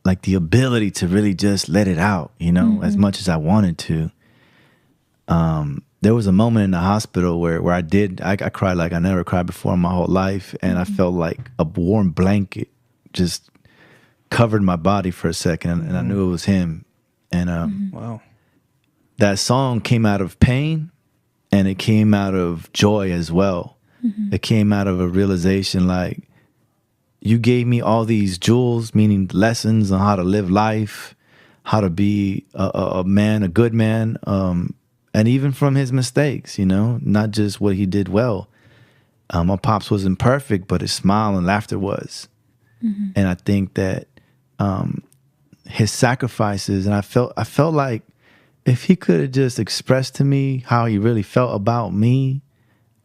S2: like the ability to really just let it out, you know, as much as I wanted to. There was a moment in the hospital where I cried like I never cried before in my whole life, and I felt like a warm blanket just covered my body for a second, and I knew it was him. And
S1: Wow.
S2: that song came out of pain, and it came out of joy as well. It came out of a realization like, you gave me all these jewels, meaning lessons on how to live life, how to be a man, a good man, and even from his mistakes, you know, not just what he did well. My pops wasn't perfect, but his smile and laughter was. And I think that his sacrifices, and I felt like if he could have just expressed to me how he really felt about me,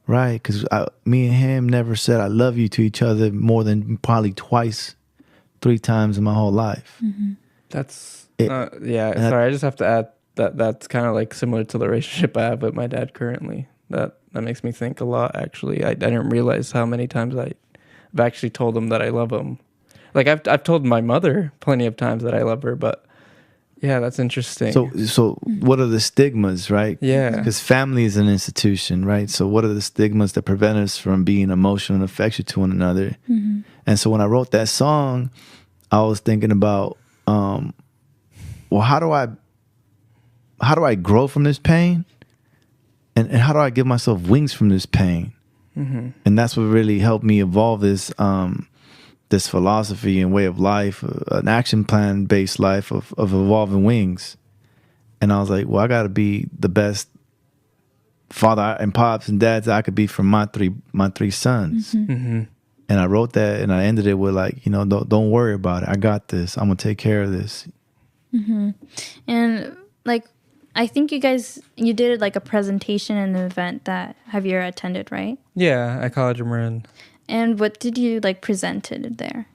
S2: right? Because me and him never said I love you to each other more than probably twice, 3 times in my whole life.
S1: That's sorry, I just have to add that's kind of like similar to the relationship I have with my dad currently. That makes me think a lot, actually. I didn't realize how many times I've actually told him that I love him. Like I've told my mother plenty of times that I love her, but yeah, that's interesting.
S2: So what are the stigmas, right?
S1: Yeah.
S2: Because family is an institution, right? So what are the stigmas that prevent us from being emotional and affectionate to one another? And so when I wrote that song, I was thinking about, well, how do I grow from this pain? And how do I give myself wings from this pain? And that's what really helped me evolve this this philosophy and way of life, an action plan based life of evolving wings. And I was like, well, I got to be the best father and pops and dads I could be for my three sons. And I wrote that, and I ended it with like, you know, don't worry about it. I got this. I'm gonna take care of this.
S3: And like, I think you did like a presentation in an event that Javier attended, right?
S1: Yeah, at College of Marin. And
S3: what did you like presented there?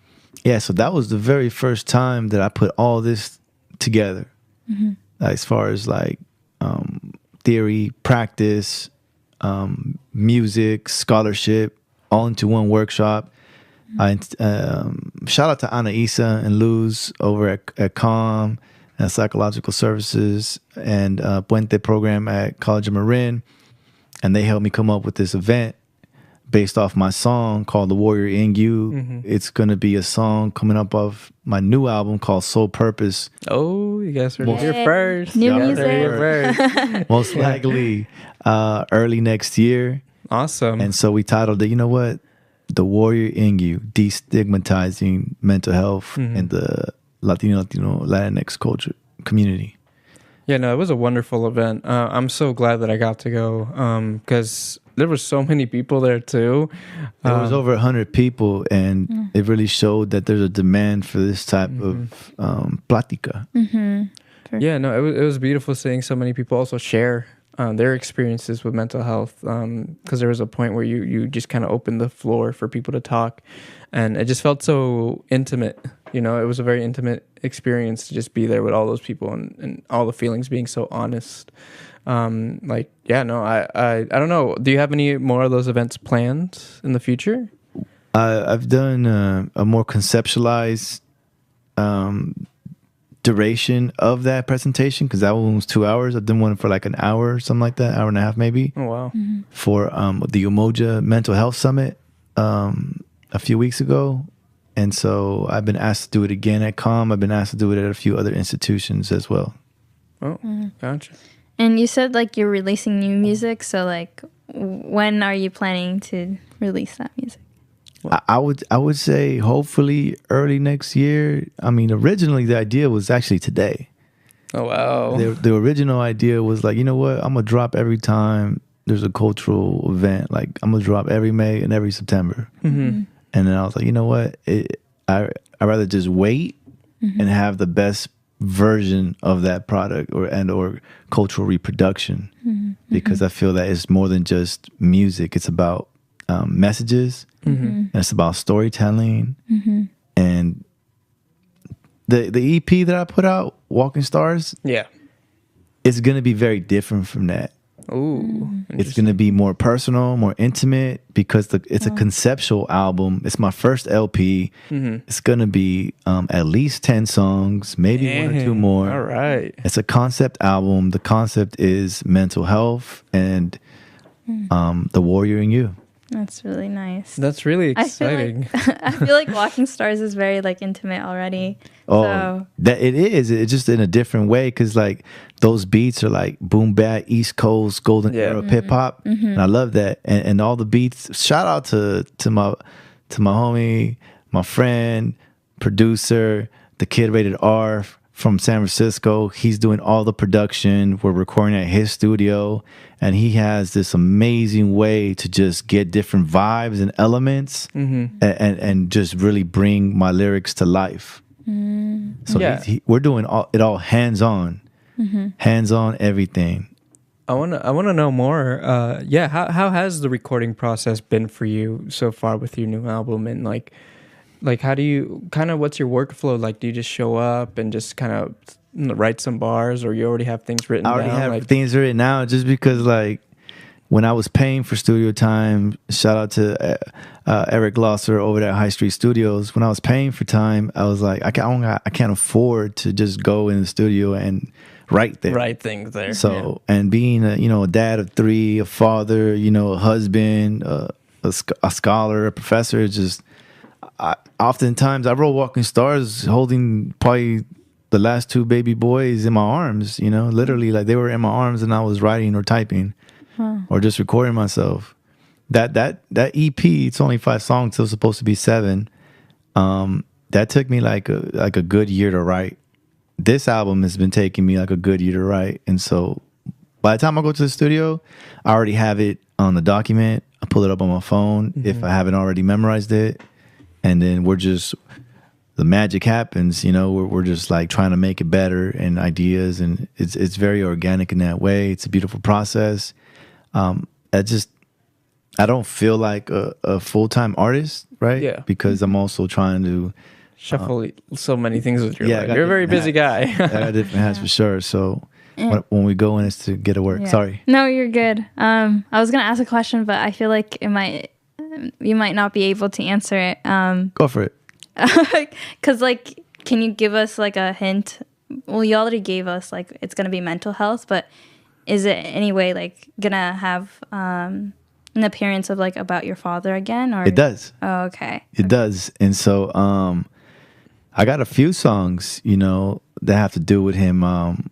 S2: Yeah, so that was the very first time that I put all this together, as far as like theory, practice, music, scholarship, all into one workshop. I shout out to Ana Isa and Luz over at CALM and Psychological Services and Puente program at College of Marin, and they helped me come up with this event. based off my song called The Warrior in You.
S1: Mm-hmm.
S2: It's going to be a song coming up off my new album called Soul Purpose.
S1: Oh, you guys heard it here
S3: Yay.
S1: first.
S3: New
S1: Y'all heard
S3: music.
S1: it here first.
S2: Most likely early next year.
S1: Awesome.
S2: And so we titled it, you know what? The Warrior in You, destigmatizing mental health in the Latino, Latinx culture community.
S1: Yeah, no, it was a wonderful event. I'm so glad that I got to go because there were so many people there too.
S2: There was over 100 people, and it really showed that there's a demand for this type of plática.
S1: Yeah, no, it was beautiful seeing so many people also share their experiences with mental health because there was a point where you just kind of opened the floor for people to talk, and it just felt so intimate. You know, it was a very intimate experience to just be there with all those people and all the feelings being so honest. I don't know. Do you have any more of those events planned in the future?
S2: I've done a more conceptualized duration of that presentation, because that one was 2 hours. I've done one for like an hour or something like that, hour and a half maybe.
S1: Oh, wow.
S2: For the Umoja Mental Health Summit a few weeks ago. And so I've been asked to do it again at COM. I've been asked to do it at a few other institutions as well.
S1: Oh, gotcha.
S3: And you said like you're releasing new music, so like when are you planning to release that music?
S2: I would say hopefully early next year. I mean, originally the idea was actually today.
S1: Oh, wow.
S2: The original idea was like, you know what? I'm going to drop every time there's a cultural event. Like, I'm going to drop every May and every September.
S1: Mm-hmm.
S2: And then I was like, you know what? I'd rather just wait and have the best version of that product or cultural reproduction, because I feel that it's more than just music. It's about messages, and it's about storytelling. And the EP that I put out, Walking Stars,
S1: Yeah.
S2: it's going to be very different from that.
S1: Ooh.
S2: It's going to be more personal, more intimate, because it's a conceptual album. It's my first LP. It's going to be at least 10 songs, maybe one or two more.
S1: All right.
S2: It's a concept album. The concept is mental health and the warrior in you.
S3: That's really nice.
S1: That's really exciting.
S3: I feel like Walking Stars is very like intimate already.
S2: Oh,
S3: So.
S2: that it is. It's just in a different way, because like those beats are like boom bap, East Coast, golden era hip hop, and I love that. And all the beats. Shout out to my homie, my friend, producer, the kid rated R from San Francisco. He's doing all the production. We're recording at his studio, and he has this amazing way to just get different vibes and elements, and just really bring my lyrics to life. So
S1: Yeah.
S2: we're doing it all hands on everything.
S1: I wanna know more. How has the recording process been for you so far with your new album, and like how do you what's your workflow like? Do you just show up and just kind of write some bars, or you already have things written
S2: I already
S1: down?
S2: have things written out, just because like when I was paying for studio time, shout out to Eric Glosser over at High Street Studios. When I was paying for time, I was like, I can't afford to just go in the studio and write there.
S1: Write things there.
S2: So, and being a dad of 3, a father, a husband, a scholar, a professor, it's just oftentimes I wrote Walking Stars holding probably the last 2 baby boys in my arms, literally, like they were in my arms and I was writing or typing or just recording myself. That EP, it's only 5 songs, so it's supposed to be 7. That took me like a good year to write. This album has been taking me like a good year to write. And so by the time I go to the studio, I already have it on the document. I pull it up on my phone if I haven't already memorized it. And then the magic happens, we're just like trying to make it better, and ideas, and it's very organic in that way. It's a beautiful process. I don't feel like a full-time artist, right?
S1: Yeah.
S2: Because I'm also trying to
S1: Shuffle so many things with your
S2: I
S1: life.
S2: got
S1: You're a very busy guy.
S2: I got different hats for sure. So when we go in, it's to get to work.
S3: Yeah.
S2: Sorry.
S3: No, you're good. I was gonna ask a question, but I feel like you might not be able to answer it.
S2: Go for it.
S3: Cause like, can you give us like a hint? Well, you already gave us like it's gonna be mental health, but is it anyway like gonna have an appearance of like about your father again, or
S2: It does.
S3: Oh, okay.
S2: It does. And so I got a few songs, you know, that have to do with him.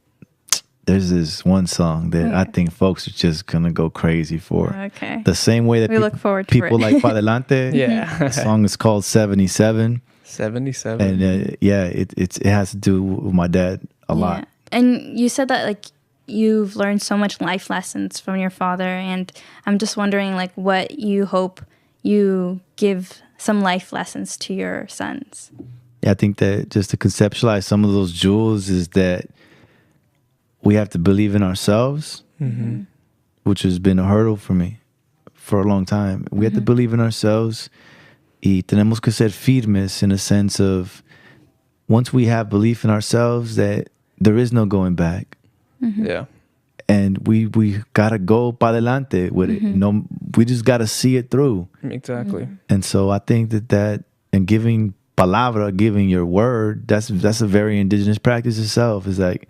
S2: There's this one song that I think folks are just gonna go crazy for.
S3: Okay.
S2: The same way that
S3: We look forward to
S2: people
S3: it.
S2: like Padelante.
S1: Yeah.
S2: The song is called 77.
S1: 77.
S2: And it has to do with my dad a lot.
S3: And you said that like you've learned so much life lessons from your father, and I'm just wondering like what you hope you give some life lessons to your sons.
S2: Yeah, I think that just to conceptualize some of those jewels is that we have to believe in ourselves, which has been a hurdle for me for a long time. We have to believe in ourselves. Y tenemos que ser firmes in a sense of once we have belief in ourselves that there is no going back.
S1: Yeah.
S2: And we gotta go para adelante with it. No, we just gotta see it through.
S1: Exactly.
S2: And so I think that and giving palabra, giving your word, that's a very indigenous practice itself. It's like,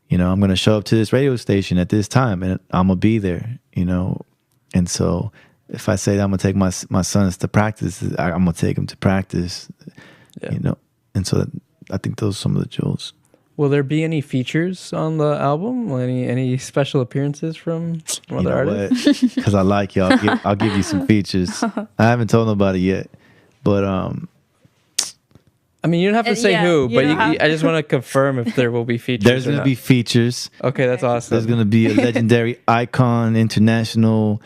S2: you know, I'm gonna show up to this radio station at this time and I'm gonna be there, you know. And so if I say that I'm gonna take my sons to practice, I'm gonna take them to practice, you know. And so I think those are some of the jewels.
S1: Will there be any features on the album? Any special appearances from other artists?
S2: Because I like you, I'll give you some features. I haven't told nobody yet, but
S1: I mean, you don't have to say who, but
S3: don't
S1: I just want to confirm if there will be features.
S2: there's going to be features.
S1: Okay, that's awesome.
S2: There's going to be a legendary icon, international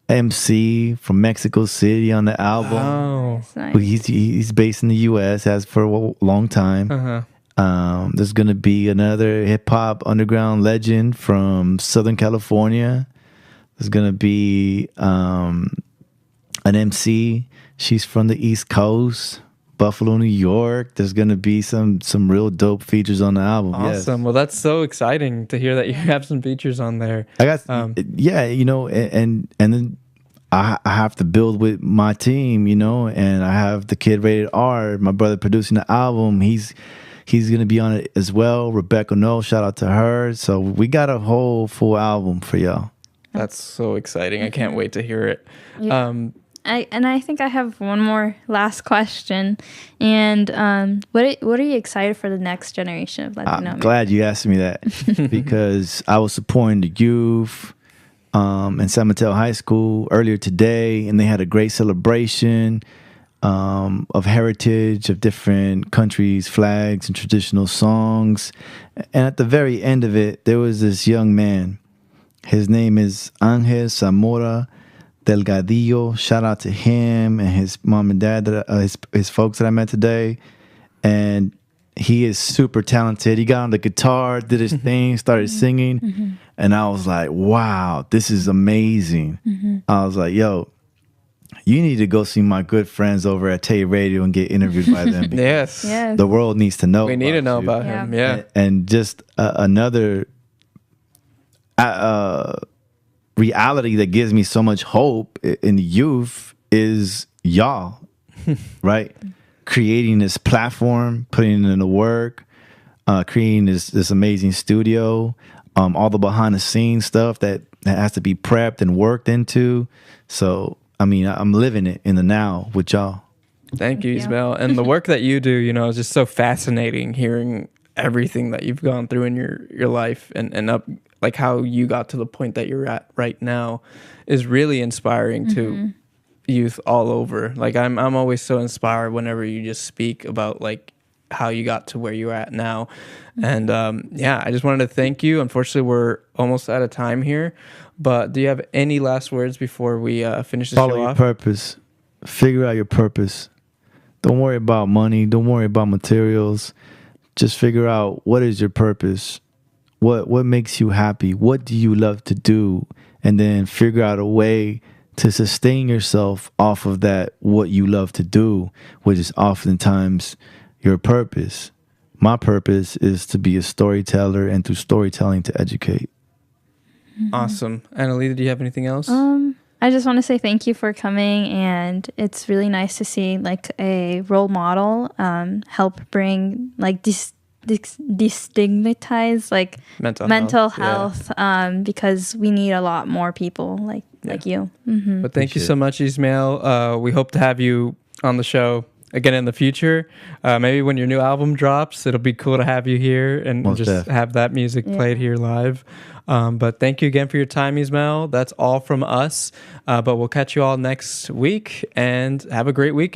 S2: MC from Mexico City on the album.
S1: Oh.
S3: That's nice.
S2: He's based in the U.S., has for a long time. There's going to be another hip-hop underground legend from Southern California. There's going to be an MC. She's from the East Coast, Buffalo, New York. There's going to be some real dope features on the album.
S1: Awesome. Well, that's so exciting to hear that you have some features on there.
S2: I got, you know, and then I have to build with my team, you know, and I have the kid Rated R, my brother producing the album. He's going to be on it as well. Rebecca Knoll, shout out to her. So we got a whole full album for y'all.
S1: That's so exciting. I can't wait to hear it.
S3: Yeah. I think I have one more last question. And what are you excited for the next generation of Latino?
S2: I'm glad you asked me that because I was supporting the youth in San Mateo High School earlier today, and they had a great celebration of heritage, of different countries, flags, and traditional songs. And at the very end of it, there was this young man. His name is Angel Zamora Delgadillo. Shout out to him and his mom and dad, his folks that I met today. And he is super talented. He got on the guitar, did his thing, started singing. And I was like, wow, this is amazing. I was like, yo, you need to go see my good friends over at Tay Radio and get interviewed by them.
S1: Yes.
S2: The world needs to know.
S1: We need to know
S2: you.
S1: about him. Yeah.
S2: And just another reality that gives me so much hope in the youth is y'all, right? Creating this platform, putting in the work, creating this amazing studio, all the behind the scenes stuff that has to be prepped and worked into. So, I mean, I'm living it in the now with y'all.
S1: Thank you, Ismael. And the work that you do, you know, is just so fascinating hearing everything that you've gone through in your life and up, like how you got to the point that you're at right now is really inspiring to youth all over. Like I'm always so inspired whenever you just speak about like how you got to where you're at now. And I just wanted to thank you. Unfortunately, we're almost out of time here, but do you have any last words before we finish the show off?
S2: Follow your purpose. Figure out your purpose. Don't worry about money. Don't worry about materials. Just figure out what is your purpose. What makes you happy? What do you love to do? And then figure out a way to sustain yourself off of that, what you love to do, which is oftentimes your purpose. My purpose is to be a storyteller and through storytelling to educate.
S1: Awesome. Annalita, do you have anything else?
S3: I just want to say thank you for coming, and it's really nice to see like a role model help bring like destigmatize like mental health because we need a lot more people like like you.
S1: But thank you so much, Ismael. We hope to have you on the show again in the future. Maybe when your new album drops, it'll be cool to have you here and
S2: Most
S1: just have that music played here live. But thank you again for your time, Ismael. That's all from us. But we'll catch you all next week, and have a great weekend.